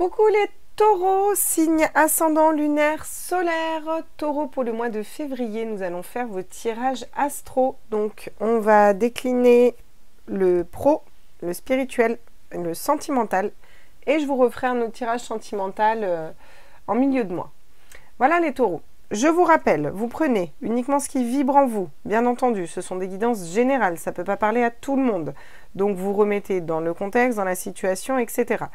Coucou les taureaux, signe ascendant lunaire solaire. Taureau pour le mois de février, nous allons faire vos tirages astro. Donc on va décliner le pro, le spirituel, le sentimental. Et je vous referai un autre tirage sentimental en milieu de mois. Voilà les taureaux. Je vous rappelle, vous prenez uniquement ce qui vibre en vous. Bien entendu, ce sont des guidances générales. Ça ne peut pas parler à tout le monde. Donc vous remettez dans le contexte, dans la situation, etc.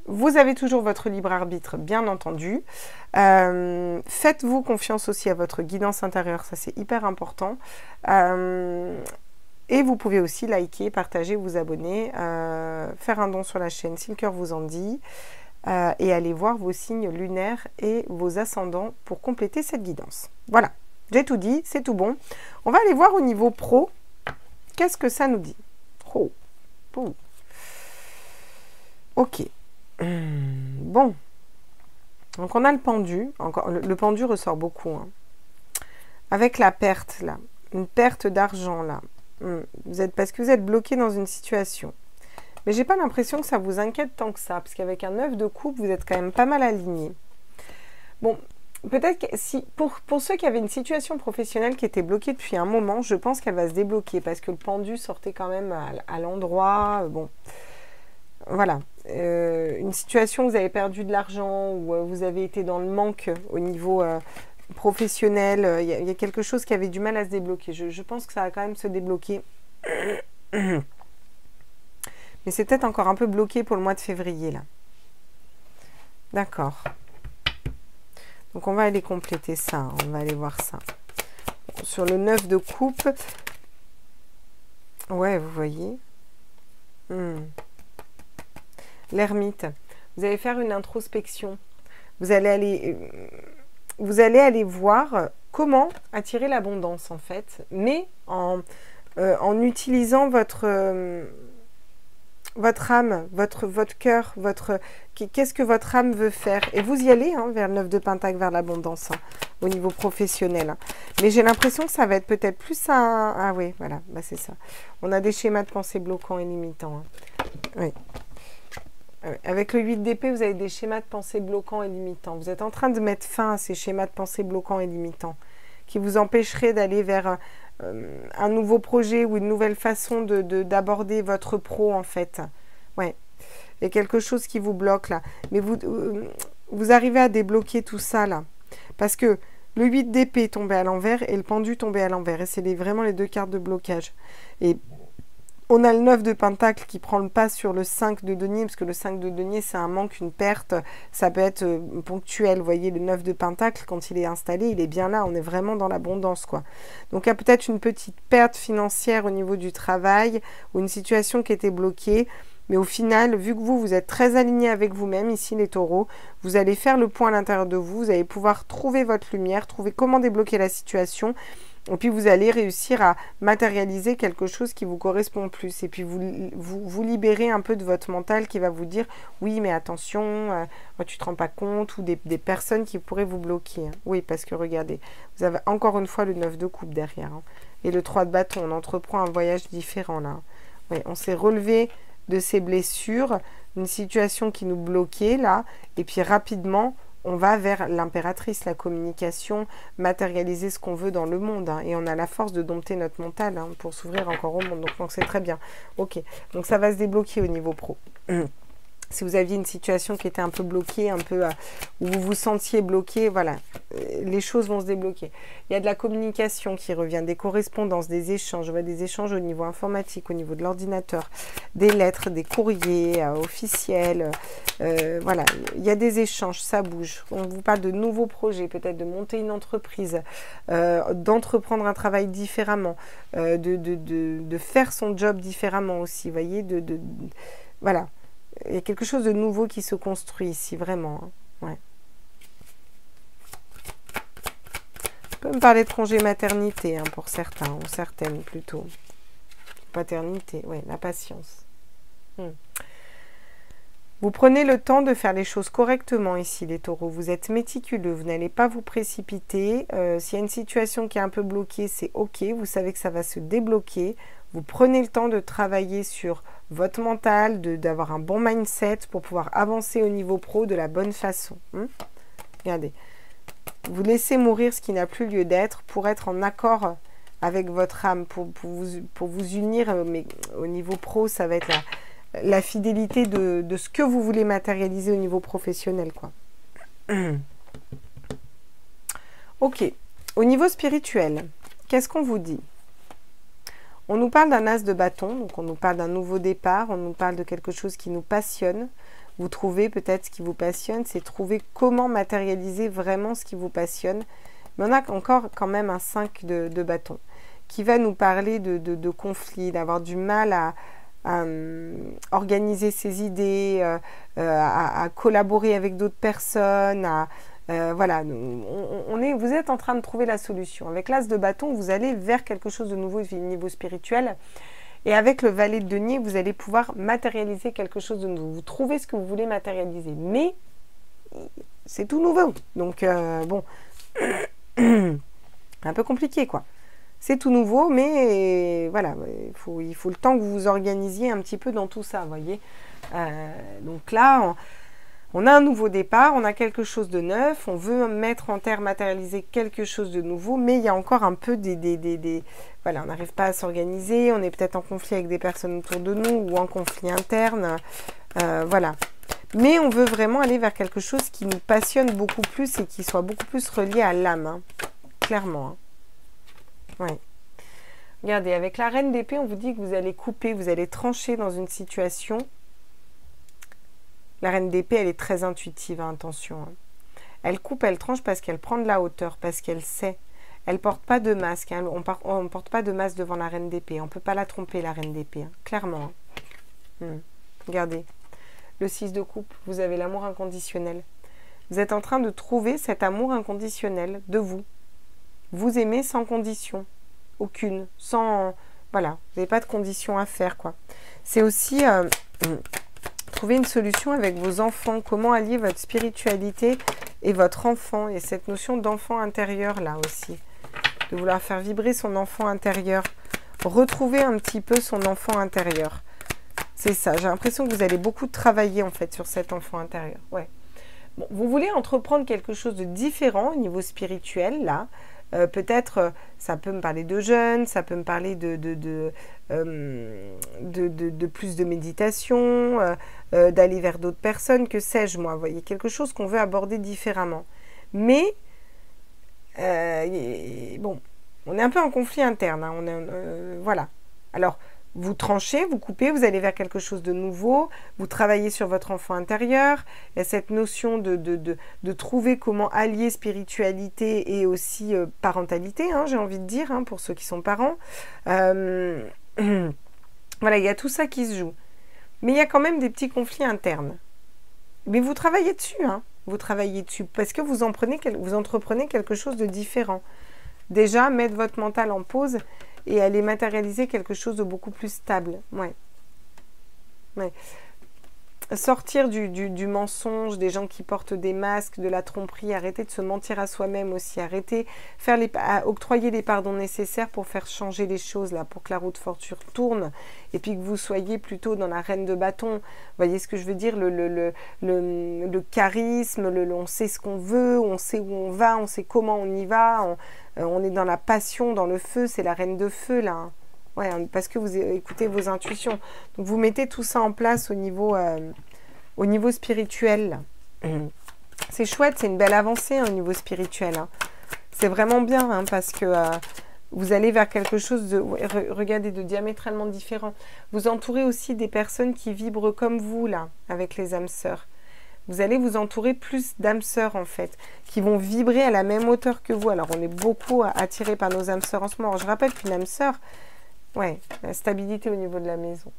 Vous avez toujours votre libre arbitre, bien entendu. Faites-vous confiance aussi à votre guidance intérieure, ça c'est hyper important. Et vous pouvez aussi liker, partager, vous abonner, faire un don sur la chaîne si le cœur vous en dit, et aller voir vos signes lunaires et vos ascendants pour compléter cette guidance. Voilà, j'ai tout dit, c'est tout bon. On va aller voir au niveau pro, qu'est-ce que ça nous dit. Oh. Oh. Ok. Bon. Donc on a le pendu. Encore, le pendu ressort beaucoup. Hein. Avec la perte là. Une perte d'argent là. Parce que vous êtes bloqué dans une situation. Mais j'ai pas l'impression que ça vous inquiète tant que ça. Parce qu'avec un 9 de coupe, vous êtes quand même pas mal aligné. Bon. Peut-être que si pour ceux qui avaient une situation professionnelle qui était bloquée depuis un moment, je pense qu'elle va se débloquer. Parce que le pendu sortait quand même à l'endroit. Bon. Voilà, une situation où vous avez perdu de l'argent, où vous avez été dans le manque au niveau professionnel, il y a quelque chose qui avait du mal à se débloquer. Je pense que ça va quand même se débloquer. Mais c'est peut-être encore un peu bloqué pour le mois de février, là. D'accord. Donc on va aller compléter ça, hein, on va aller voir ça. Sur le 9 de coupe, ouais, vous voyez. L'ermite, vous allez faire une introspection. Vous allez aller voir comment attirer l'abondance en fait, mais en utilisant votre âme, votre cœur, qu'est-ce que votre âme veut faire. Et vous y allez hein, vers le 9 de Pentacle, vers l'abondance, hein, au niveau professionnel. Hein. Mais j'ai l'impression que ça va être peut-être plus un... Ah oui, voilà, bah c'est ça. On a des schémas de pensée bloquants et limitants. Hein. Oui. Avec le 8 d'épée, vous avez des schémas de pensée bloquants et limitants. Vous êtes en train de mettre fin à ces schémas de pensée bloquants et limitants qui vous empêcheraient d'aller vers un nouveau projet ou une nouvelle façon d'aborder votre pro, en fait. Ouais. Il y a quelque chose qui vous bloque, là. Mais vous arrivez à débloquer tout ça, là. Parce que le 8 d'épée est tombé à l'envers et le pendu tombé à l'envers. Et c'est vraiment les deux cartes de blocage. Et... on a le 9 de Pentacle qui prend le pas sur le 5 de denier, parce que le 5 de denier, c'est un manque, une perte. Ça peut être ponctuel. Vous voyez, le 9 de Pentacle, quand il est installé, il est bien là. On est vraiment dans l'abondance, quoi. Donc, il y a peut-être une petite perte financière au niveau du travail ou une situation qui était bloquée. Mais au final, vu que vous êtes très aligné avec vous-même, ici, les taureaux, vous allez faire le point à l'intérieur de vous. Vous allez pouvoir trouver votre lumière, trouver comment débloquer la situation. Et puis, vous allez réussir à matérialiser quelque chose qui vous correspond plus. Et puis, vous libérez un peu de votre mental qui va vous dire « Oui, mais attention, tu ne te rends pas compte » ou des personnes qui pourraient vous bloquer. Hein. Oui, parce que regardez, vous avez encore une fois le 9 de coupe derrière. Hein. Et le 3 de bâton, on entreprend un voyage différent là. Oui, on s'est relevé de ces blessures, une situation qui nous bloquait là. Et puis, rapidement... on va vers l'impératrice, la communication, matérialiser ce qu'on veut dans le monde. Hein, et on a la force de dompter notre mental hein, pour s'ouvrir encore au monde. Donc c'est très bien. Ok, donc ça va se débloquer au niveau pro. Si vous aviez une situation qui était un peu bloquée, un peu où vous vous sentiez bloqué, voilà, les choses vont se débloquer. Il y a de la communication qui revient, des correspondances, des échanges. Je vois des échanges au niveau informatique, au niveau de l'ordinateur, des lettres, des courriers officiels. Voilà, il y a des échanges, ça bouge. On vous parle de nouveaux projets, peut-être de monter une entreprise, d'entreprendre un travail différemment, de faire son job différemment aussi, vous voyez, voilà. Il y a quelque chose de nouveau qui se construit ici, vraiment. Hein. Ouais. On peut me parler de congé maternité, hein, pour certains, ou certaines plutôt. Paternité, oui, la patience. Vous prenez le temps de faire les choses correctement ici, les taureaux. Vous êtes méticuleux, vous n'allez pas vous précipiter. S'il y a une situation qui est un peu bloquée, c'est ok. Vous savez que ça va se débloquer. Vous prenez le temps de travailler sur votre mental, d'avoir un bon mindset pour pouvoir avancer au niveau pro de la bonne façon. Regardez. Vous laissez mourir ce qui n'a plus lieu d'être pour être en accord avec votre âme, pour vous unir, mais au niveau pro, ça va être la fidélité de ce que vous voulez matérialiser au niveau professionnel, quoi. Ok. Au niveau spirituel, qu'est-ce qu'on vous dit? On nous parle d'un as de bâton, donc on nous parle d'un nouveau départ, on nous parle de quelque chose qui nous passionne. Vous trouvez peut-être ce qui vous passionne, c'est trouver comment matérialiser vraiment ce qui vous passionne. Mais on a encore quand même un 5 de bâton qui va nous parler de conflits, d'avoir du mal à organiser ses idées, à collaborer avec d'autres personnes, voilà, vous êtes en train de trouver la solution. Avec l'as de bâton, vous allez vers quelque chose de nouveau au niveau spirituel. Et avec le valet de denier, vous allez pouvoir matérialiser quelque chose de nouveau. Vous trouvez ce que vous voulez matérialiser. Mais c'est tout nouveau. Donc, bon, un peu compliqué, quoi. C'est tout nouveau, mais voilà, il faut le temps que vous vous organisiez un petit peu dans tout ça, vous voyez. Donc là, on a un nouveau départ, on a quelque chose de neuf, on veut mettre en terre, matérialiser quelque chose de nouveau, mais il y a encore un peu voilà, on n'arrive pas à s'organiser, on est peut-être en conflit avec des personnes autour de nous ou en conflit interne, voilà. Mais on veut vraiment aller vers quelque chose qui nous passionne beaucoup plus et qui soit beaucoup plus relié à l'âme, hein, clairement. Hein. Ouais. Regardez, avec la reine d'épée, on vous dit que vous allez couper, vous allez trancher dans une situation. La reine d'épée, elle est très intuitive, hein, attention. Hein. Elle coupe, elle tranche parce qu'elle prend de la hauteur, parce qu'elle sait. Elle ne porte pas de masque. Hein. On ne porte pas de masque devant la reine d'épée. On ne peut pas la tromper, la reine d'épée. Hein. Clairement. Hein. Regardez. Le 6 de coupe, vous avez l'amour inconditionnel. Vous êtes en train de trouver cet amour inconditionnel de vous. Vous aimez sans condition. Aucune. Sans... Voilà. Vous n'avez pas de condition à faire, quoi. C'est aussi... trouver une solution avec vos enfants. Comment allier votre spiritualité et votre enfant. Et cette notion d'enfant intérieur, là aussi. De vouloir faire vibrer son enfant intérieur. Retrouver un petit peu son enfant intérieur. C'est ça. J'ai l'impression que vous allez beaucoup travailler, en fait, sur cet enfant intérieur. Ouais. Bon, vous voulez entreprendre quelque chose de différent au niveau spirituel, là. Peut-être, ça peut me parler de jeûne, ça peut me parler de plus de méditation, d'aller vers d'autres personnes, que sais-je moi, vous voyez, quelque chose qu'on veut aborder différemment. Mais, bon, on est un peu en conflit interne, hein, voilà. Alors, vous tranchez, vous coupez, vous allez vers quelque chose de nouveau, vous travaillez sur votre enfant intérieur, il y a cette notion de trouver comment allier spiritualité et aussi parentalité, hein, j'ai envie de dire, hein, pour ceux qui sont parents. Voilà, il y a tout ça qui se joue. Mais il y a quand même des petits conflits internes. Mais vous travaillez dessus, hein, vous travaillez dessus, parce que vous entreprenez quelque chose de différent. Déjà, mettre votre mental en pause et aller matérialiser quelque chose de beaucoup plus stable. Ouais. Ouais. Sortir du mensonge, des gens qui portent des masques, de la tromperie, arrêter de se mentir à soi-même aussi, arrêter, octroyer les pardons nécessaires pour faire changer les choses, là, pour que la roue de fortune tourne, et puis que vous soyez plutôt dans la reine de bâton. Vous voyez ce que je veux dire, le charisme, on sait ce qu'on veut, on sait où on va, on sait comment on y va, on est dans la passion, dans le feu, c'est la reine de feu, là. Ouais, parce que vous écoutez vos intuitions. Donc, vous mettez tout ça en place au niveau spirituel. C'est chouette, c'est une belle avancée, hein, au niveau spirituel. Hein. C'est vraiment bien, hein, parce que vous allez vers quelque chose regardez, de diamétralement différent. Vous entourez aussi des personnes qui vibrent comme vous, là, avec les âmes sœurs. Vous allez vous entourer plus d'âmes sœurs, en fait, qui vont vibrer à la même hauteur que vous. Alors, on est beaucoup attirés par nos âmes sœurs en ce moment. Alors, je rappelle qu'une âme sœur, ouais, la stabilité au niveau de la maison.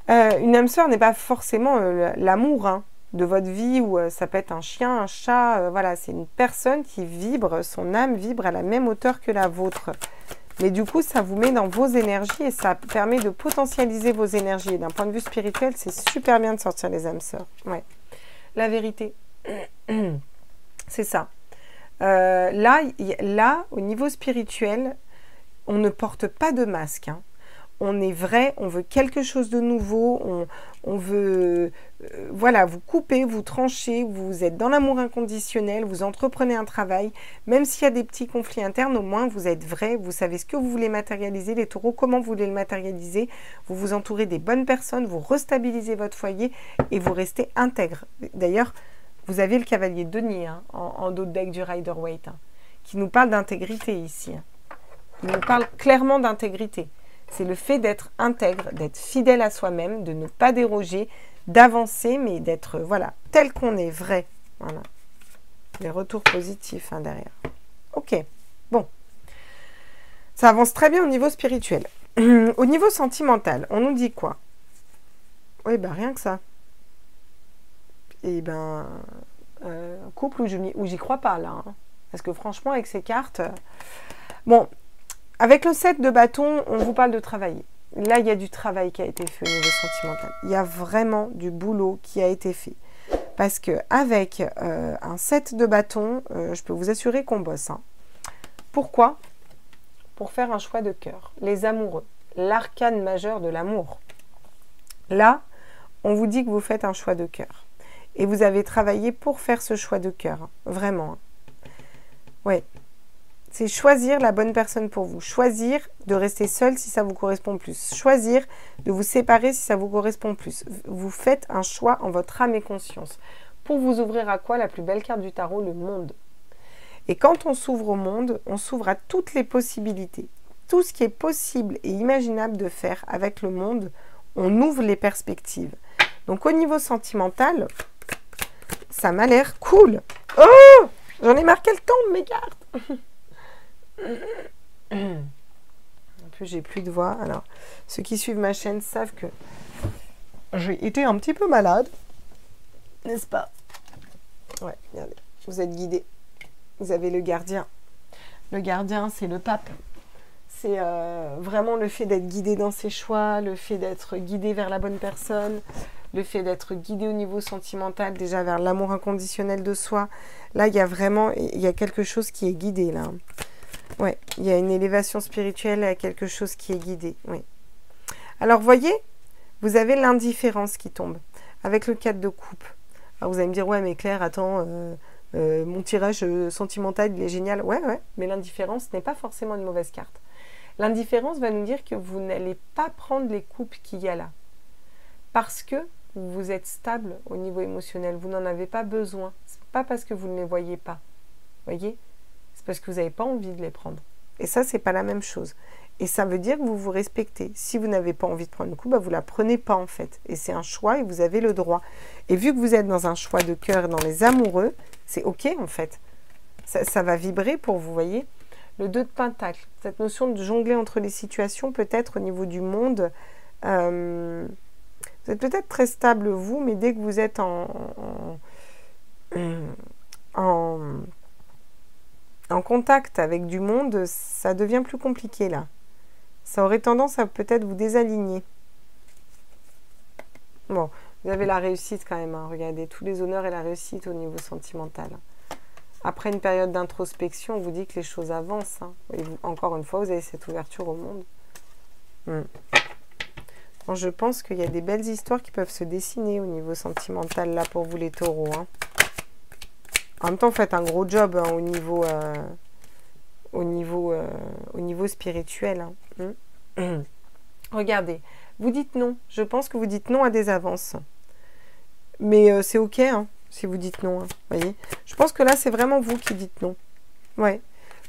Une âme sœur n'est pas forcément l'amour, hein, de votre vie, ou ça peut être un chien, un chat, voilà, c'est une personne qui vibre, son âme vibre à la même hauteur que la vôtre. Mais du coup, ça vous met dans vos énergies et ça permet de potentialiser vos énergies. Et d'un point de vue spirituel, c'est super bien de sortir les âmes sœurs. Ouais. La vérité, c'est ça. Là, au niveau spirituel, on ne porte pas de masque, hein. On est vrai, on veut quelque chose de nouveau, on veut, voilà, vous couper, vous trancher, vous êtes dans l'amour inconditionnel, vous entreprenez un travail, même s'il y a des petits conflits internes, au moins vous êtes vrai, vous savez ce que vous voulez matérialiser, les taureaux, comment vous voulez le matérialiser, vous vous entourez des bonnes personnes, vous restabilisez votre foyer et vous restez intègre. D'ailleurs, vous avez le cavalier de denier, hein, en dos de deck du Rider-Waite, hein, qui nous parle d'intégrité ici. Hein. Il nous parle clairement d'intégrité. C'est le fait d'être intègre, d'être fidèle à soi-même, de ne pas déroger, d'avancer, mais d'être, voilà, tel qu'on est, vrai. Voilà. Les retours positifs, hein, derrière. Ok, bon. Ça avance très bien au niveau spirituel. Au niveau sentimental, on nous dit quoi? Oui, ben rien que ça. Et ben, couple où j'y crois pas, là. Hein. Parce que franchement, avec ces cartes... bon... Avec le 7 de bâton, on vous parle de travailler. Là, il y a du travail qui a été fait au niveau sentimental. Il y a vraiment du boulot qui a été fait. Parce qu'avec un 7 de bâton, je peux vous assurer qu'on bosse. Hein. Pourquoi? Pour faire un choix de cœur. Les amoureux. L'arcane majeur de l'amour. Là, on vous dit que vous faites un choix de cœur. Et vous avez travaillé pour faire ce choix de cœur. Hein. Vraiment. Ouais. C'est choisir la bonne personne pour vous. Choisir de rester seul si ça vous correspond plus. Choisir de vous séparer si ça vous correspond plus. Vous faites un choix en votre âme et conscience. Pour vous ouvrir à quoi? La plus belle carte du tarot, le monde. Et quand on s'ouvre au monde, on s'ouvre à toutes les possibilités. Tout ce qui est possible et imaginable de faire avec le monde, on ouvre les perspectives. Donc au niveau sentimental, ça m'a l'air cool. Oh! J'en ai marqué le temps de mes cartes. En plus, j'ai plus de voix. Alors, ceux qui suivent ma chaîne savent que j'ai été un petit peu malade. N'est-ce pas? Ouais, regardez. Vous êtes guidés. Vous avez le gardien. Le gardien, c'est le pape. C'est vraiment le fait d'être guidé dans ses choix, le fait d'être guidé vers la bonne personne, le fait d'être guidé au niveau sentimental, déjà vers l'amour inconditionnel de soi. Là, il y a vraiment, il y a quelque chose qui est guidé, là. Ouais, il y a une élévation spirituelle, il y a quelque chose qui est guidé, oui. Alors, voyez, vous avez l'indifférence qui tombe, avec le 4 de coupe. Alors, vous allez me dire, ouais, mais Claire, attends, mon tirage sentimental, il est génial. Ouais, mais l'indifférence n'est pas forcément une mauvaise carte. L'indifférence va nous dire que vous n'allez pas prendre les coupes qu'il y a là. Parce que vous êtes stable au niveau émotionnel, vous n'en avez pas besoin. Ce n'est pas parce que vous ne les voyez pas, voyez? C'est parce que vous n'avez pas envie de les prendre. Et ça, c'est pas la même chose. Et ça veut dire que vous vous respectez. Si vous n'avez pas envie de prendre une coupe, bah vous la prenez pas en fait. Et c'est un choix et vous avez le droit. Et vu que vous êtes dans un choix de cœur dans les amoureux, c'est ok en fait. Ça va vibrer pour vous, voyez. Le 2 de Pentacle, cette notion de jongler entre les situations, peut-être au niveau du monde. Vous êtes peut-être très stable vous, mais dès que vous êtes en contact avec du monde, ça devient plus compliqué là. Ça aurait tendance à peut-être vous désaligner. Bon, vous avez la réussite quand même. Hein. Regardez, tous les honneurs et la réussite au niveau sentimental. Après une période d'introspection, on vous dit que les choses avancent. Hein. Et vous, encore une fois, vous avez cette ouverture au monde. Bon, je pense qu'il y a des belles histoires qui peuvent se dessiner au niveau sentimental là pour vous les taureaux. Hein. En même temps, vous faites un gros job hein, au niveau spirituel. Hein. Regardez, vous dites non. Je pense que vous dites non à des avances. Mais c'est ok hein, si vous dites non. Hein, voyez. Je pense que là, c'est vraiment vous qui dites non. Ouais.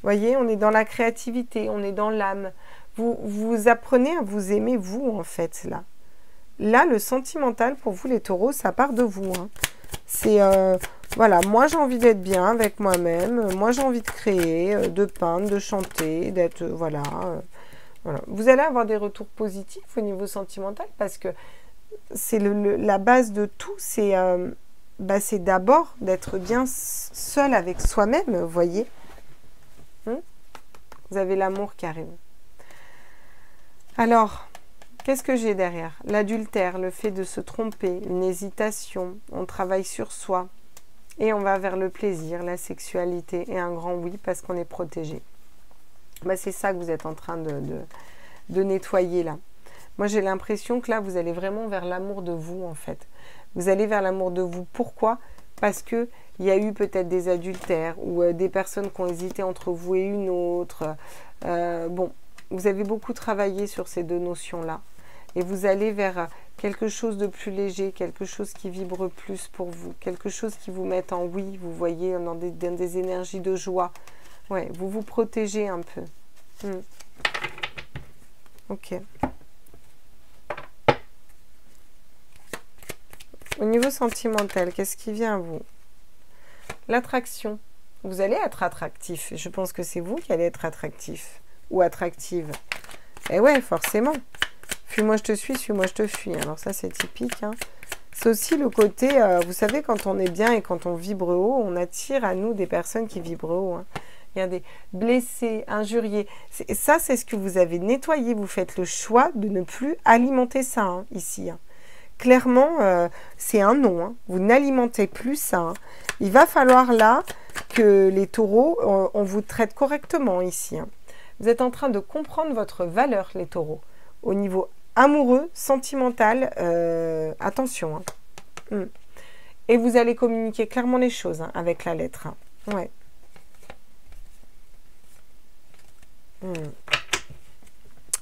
Voyez, on est dans la créativité, on est dans l'âme. Vous apprenez à vous aimer vous, en fait, là. Là, le sentimental, pour vous, les taureaux, ça part de vous. Hein. C'est... voilà, moi j'ai envie d'être bien avec moi-même, moi j'ai envie de créer, de peindre, de chanter, d'être, voilà, voilà. Vous allez avoir des retours positifs au niveau sentimental parce que c'est la base de tout, c'est d'abord d'être bien seul avec soi-même, vous voyez. Vous avez l'amour qui arrive. Alors, qu'est-ce que j'ai derrière? L'adultère, le fait de se tromper, une hésitation, on travaille sur soi. Et on va vers le plaisir, la sexualité et un grand oui parce qu'on est protégé. Bah, c'est ça que vous êtes en train de nettoyer là. Moi, j'ai l'impression que là, vous allez vraiment vers l'amour de vous, en fait. Vous allez vers l'amour de vous. Pourquoi? Parce qu'il y a eu peut-être des adultères ou des personnes qui ont hésité entre vous et une autre. Bon, vous avez beaucoup travaillé sur ces deux notions-là. Et vous allez vers quelque chose de plus léger, quelque chose qui vibre plus pour vous, quelque chose qui vous mette en oui, vous voyez, dans des énergies de joie. Ouais, vous vous protégez un peu. Ok. Au niveau sentimental, qu'est-ce qui vient à vous? L'attraction. Vous allez être attractif. Je pense que c'est vous qui allez être attractif ou attractive. Eh ouais, forcément. Fuis-moi, je te suis, suis-moi, je te fuis. Alors ça, c'est typique. Hein. C'est aussi le côté, vous savez, quand on est bien et quand on vibre haut, on attire à nous des personnes qui vibrent haut. Hein. Regardez, blessés, injuriés. Ça, c'est ce que vous avez nettoyé. Vous faites le choix de ne plus alimenter ça, hein, ici. Hein. Clairement, c'est un non. Hein. Vous n'alimentez plus ça. Hein. Il va falloir là que les taureaux, on vous traite correctement ici. Hein. Vous êtes en train de comprendre votre valeur, les taureaux. Au niveau amoureux, sentimental, attention. Hein. Et vous allez communiquer clairement les choses hein, avec la lettre. Hein. Ouais.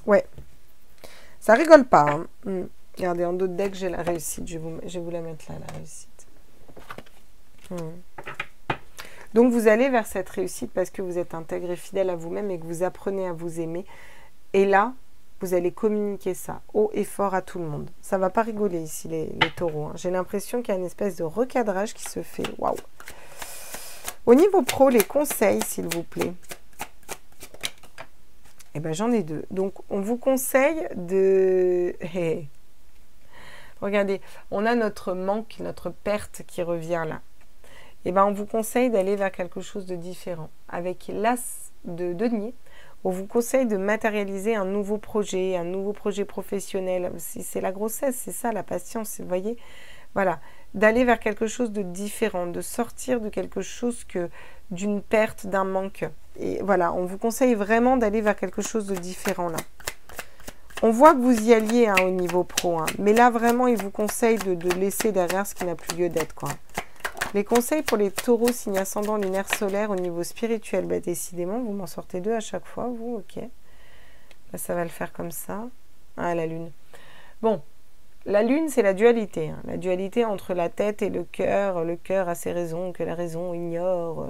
Ouais. Ça rigole pas. Hein. Regardez, en d'autres decks, j'ai la réussite. Je vais vous la mettre là, la réussite. Donc, vous allez vers cette réussite parce que vous êtes intègre et fidèle à vous-même et que vous apprenez à vous aimer. Et là, vous allez communiquer ça haut et fort à tout le monde. Ça ne va pas rigoler ici, les taureaux. Hein. J'ai l'impression qu'il y a une espèce de recadrage qui se fait. Waouh! Au niveau pro, les conseils, s'il vous plaît. Eh bien, j'en ai deux. Donc, on vous conseille de... Hey. Regardez, on a notre manque, notre perte qui revient là. Eh bien, on vous conseille d'aller vers quelque chose de différent. Avec l'as de denier, on vous conseille de matérialiser un nouveau projet professionnel. Si c'est la grossesse, c'est ça, la patience, vous voyez. Voilà, d'aller vers quelque chose de différent, de sortir de quelque chose d'une perte, d'un manque. Et voilà, on vous conseille vraiment d'aller vers quelque chose de différent là. On voit que vous y alliez hein, au niveau pro, hein, mais là vraiment, il vous conseille de laisser derrière ce qui n'a plus lieu d'être, quoi. Les conseils pour les taureaux, signe ascendant lunaire solaire au niveau spirituel, bah, décidément, vous m'en sortez deux à chaque fois, vous, ok. Là, ça va le faire comme ça. Ah, la lune. Bon, la lune, c'est la dualité. Hein, la dualité entre la tête et le cœur. Le cœur a ses raisons que la raison ignore.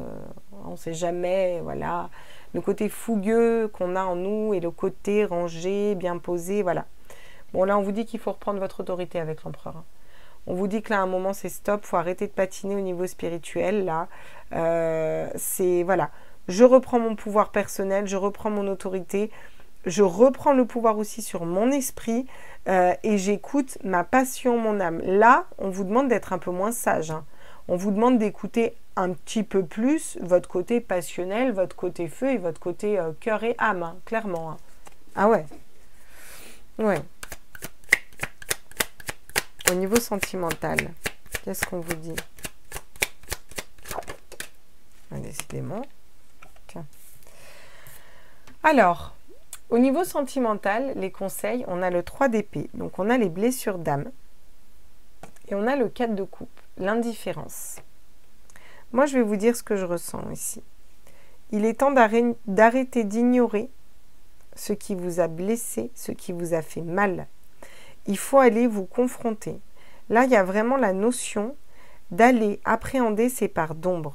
On ne sait jamais, voilà. Le côté fougueux qu'on a en nous et le côté rangé, bien posé, voilà. Bon, là, on vous dit qu'il faut reprendre votre autorité avec l'empereur. Hein. On vous dit que là, à un moment, c'est stop, il faut arrêter de patiner au niveau spirituel, là. C'est, voilà, je reprends mon pouvoir personnel, je reprends mon autorité, je reprends le pouvoir aussi sur mon esprit et j'écoute ma passion, mon âme. Là, on vous demande d'être un peu moins sage. Hein. On vous demande d'écouter un petit peu plus votre côté passionnel, votre côté feu et votre côté cœur et âme, hein, clairement. Hein. Ah ouais. Ouais. Au niveau sentimental, qu'est-ce qu'on vous dit? Décidément. Tiens. Alors, au niveau sentimental, les conseils, on a le 3 d'épée. Donc, on a les blessures d'âme. Et on a le 4 de coupe, l'indifférence. Moi, je vais vous dire ce que je ressens ici. Il est temps d'arrêter d'ignorer ce qui vous a blessé, ce qui vous a fait mal. Il faut aller vous confronter. Là, il y a vraiment la notion d'aller appréhender ces parts d'ombre.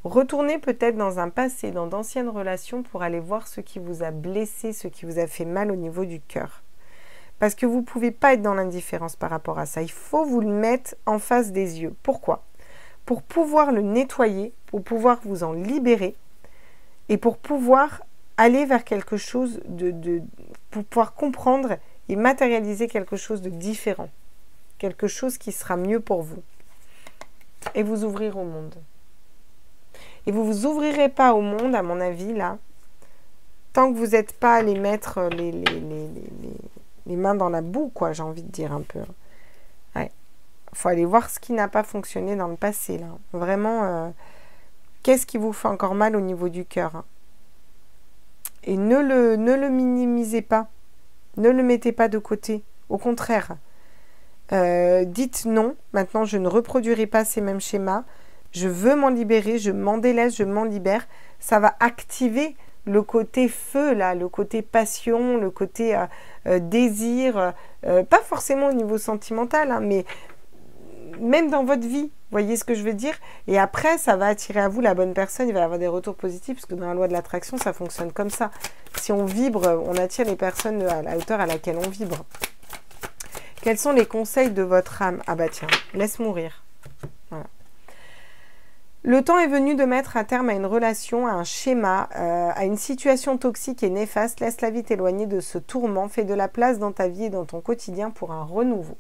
Retournez peut-être dans un passé, dans d'anciennes relations pour aller voir ce qui vous a blessé, ce qui vous a fait mal au niveau du cœur. Parce que vous ne pouvez pas être dans l'indifférence par rapport à ça. Il faut vous le mettre en face des yeux. Pourquoi? Pour pouvoir le nettoyer, pour pouvoir vous en libérer et pour pouvoir aller vers quelque chose pour pouvoir comprendre et matérialiser quelque chose de différent. Quelque chose qui sera mieux pour vous. Et vous ouvrir au monde. Et vous ne vous ouvrirez pas au monde, à mon avis, là, tant que vous n'êtes pas allé mettre les mains dans la boue, quoi, j'ai envie de dire un peu. Ouais. Il faut aller voir ce qui n'a pas fonctionné dans le passé, là. Vraiment, qu'est-ce qui vous fait encore mal au niveau du cœur, hein? Et ne le minimisez pas. Ne le mettez pas de côté. Au contraire, dites non. Maintenant, je ne reproduirai pas ces mêmes schémas. Je veux m'en libérer, je m'en délaisse, je m'en libère. Ça va activer le côté feu, là, le côté passion, le côté désir. Pas forcément au niveau sentimental, hein, mais même dans votre vie. Vous voyez ce que je veux dire? Et après, ça va attirer à vous la bonne personne. Il va y avoir des retours positifs, parce que dans la loi de l'attraction, ça fonctionne comme ça. Si on vibre, on attire les personnes à la hauteur à laquelle on vibre. Quels sont les conseils de votre âme? Ah bah tiens, laisse mourir. Voilà. Le temps est venu de mettre un terme à une relation, à un schéma, à une situation toxique et néfaste. Laisse la vie t'éloigner de ce tourment. Fais de la place dans ta vie et dans ton quotidien pour un renouveau.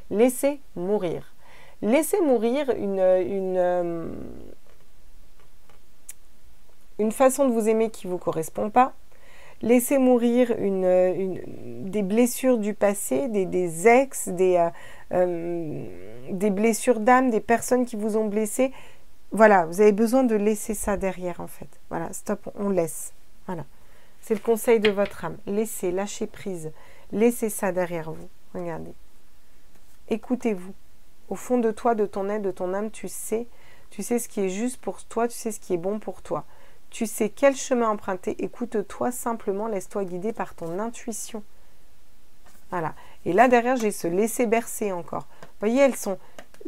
Laissez mourir. Laissez mourir une façon de vous aimer qui ne vous correspond pas. Laissez mourir des blessures du passé, des ex, des blessures d'âme, des personnes qui vous ont blessé. Voilà, vous avez besoin de laisser ça derrière en fait. Voilà, stop, on laisse. Voilà, c'est le conseil de votre âme. Laissez, lâchez prise. Laissez ça derrière vous. Regardez. Écoutez-vous. Au fond de toi, de ton être, de ton âme, tu sais ce qui est juste pour toi, tu sais ce qui est bon pour toi. Tu sais quel chemin emprunter. Écoute-toi simplement, laisse-toi guider par ton intuition. Voilà. Et là, derrière, j'ai ce laisser bercer encore. Vous voyez,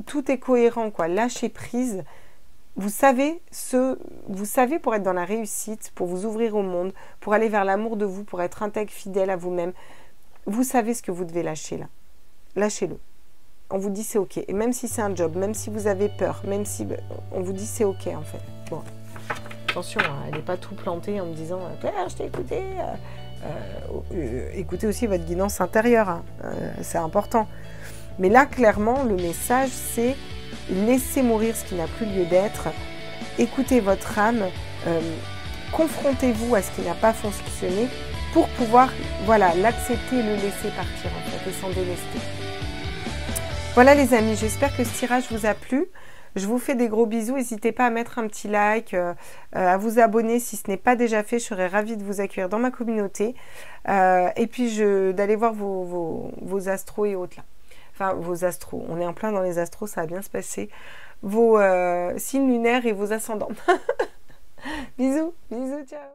tout est cohérent, quoi. Lâchez prise. Vous savez pour être dans la réussite, pour vous ouvrir au monde, pour aller vers l'amour de vous, pour être intègre, fidèle à vous-même. Vous savez ce que vous devez lâcher là. Lâchez-le. On vous dit c'est ok. Et même si c'est un job, même si vous avez peur, même si on vous dit c'est ok en fait. Bon, attention, hein, elle n'est pas tout plantée en me disant Claire, je t'ai écouté. Écoutez aussi votre guidance intérieure, hein, c'est important. Mais là, clairement, le message c'est laissez mourir ce qui n'a plus lieu d'être. Écoutez votre âme, confrontez-vous à ce qui n'a pas fonctionné pour pouvoir, voilà, l'accepter et le laisser partir en fait et s'en délester. Voilà les amis, j'espère que ce tirage vous a plu. Je vous fais des gros bisous. N'hésitez pas à mettre un petit like, à vous abonner si ce n'est pas déjà fait. Je serais ravie de vous accueillir dans ma communauté. Et puis d'aller voir vos astros et autres là. Enfin, vos astros. On est en plein dans les astros, ça va bien se passer. Vos signes lunaires et vos ascendants. Bisous, bisous, ciao.